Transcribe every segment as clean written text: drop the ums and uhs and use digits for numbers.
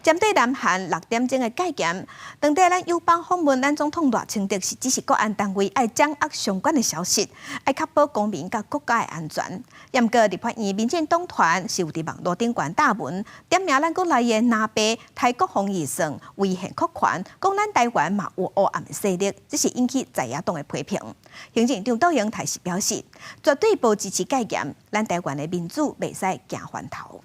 针对南韩6点钟的戒严，当地咱友邦访问咱总统赖清德是指示国安单位要掌握相关的消息，要确保公民甲国家的安全。不过，立法院民进党团是有伫网络顶悬大文，点名咱国内的南北台国防预算违宪扩权，讲咱台湾嘛有黑暗的势力，这是引起在野党的批评。行政长杜英台是表示，绝对无支持戒严，咱台湾的民主袂使行翻头。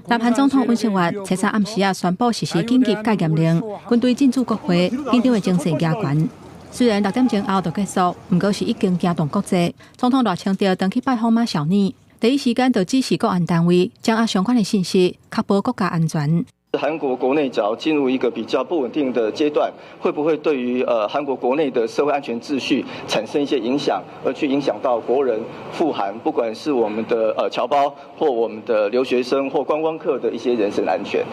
南韩总统尹锡悦初三暗时宣布实施紧急戒严令，军队进驻国会，紧张的情势加悬。虽然6点钟后就结束，不过是已经惊动国际。总统赖清德登去拜访马小妮，第一时间就指示国安单位掌握相关的信息，确保国家安全。 韩国国内只要进入一个比较不稳定的阶段，会不会对于韩国国内的社会安全秩序产生一些影响，而去影响到国人赴韩，不管是我们的侨胞或我们的留学生或观光客的一些人身安全。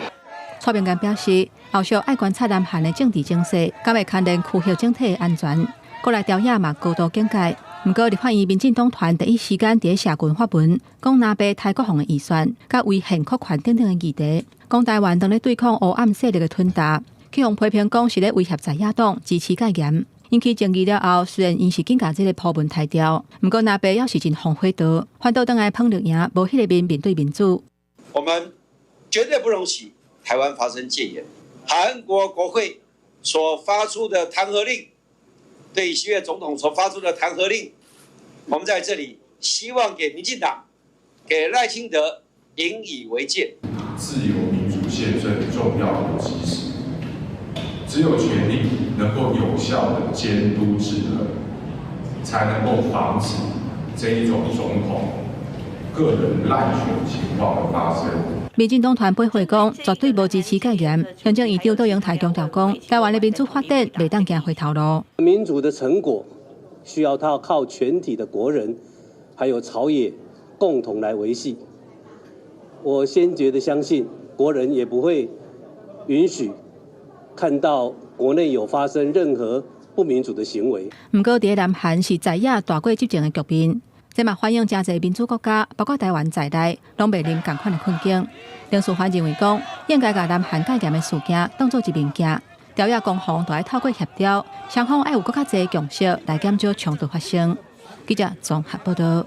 蔡明干表示，后续爱观察南韩的政治情势，敢会牵连区域整体的安全。国内朝野嘛高度警戒。不过，立法院民进党团第一时间伫社群发文，讲南北台国防的预算，甲违宪扩权等等的议题。 讲台湾当咧对抗黑暗势力的吞达，去互批评讲是咧威胁在野党支持戒严，引起争议了后，虽然因是紧甲这个破文抬掉，不过那边要是真红火刀，反倒等来碰绿赢，无迄个面对民主。我们绝对不容许台湾发生戒严。韩国国会所发出的弹劾令，对尹锡悦总统所发出的弹劾令，我们在这里希望给民进党、给赖清德引以为戒。自由。 是最重要的基石，只有权力能够有效的监督制衡，才能够防止这一种总统个人滥权情况的发生。民进党团配会讲，绝对无支持戒严。行政院长杜英台强调讲，台湾的民主发展袂当行回头路。民主的成果需要靠全体的国人还有朝野共同来维系。我坚决的相信。 国人也不会允许看到国内有发生任何不民主的行为。不过，在南韩是在野大国执政的局面，这嘛反映真侪民主国家，包括台湾在内，拢面临同款的困境。林淑环认为讲，应该把南韩戒严的事件当作一面镜，朝野攻防都要透过协调，双方要有更加侪共识来减少冲突发生。记者综合报道。